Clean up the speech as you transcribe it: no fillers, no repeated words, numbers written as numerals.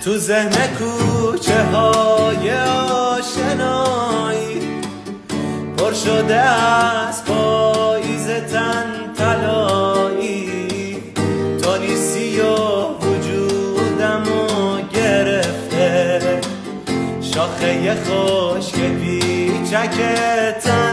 تو ذهن کوچه های آشنایی پر شده از پاییز تن طلایی، تو نیستی و وجودمو گرفته، شاخه خشک پیچکتم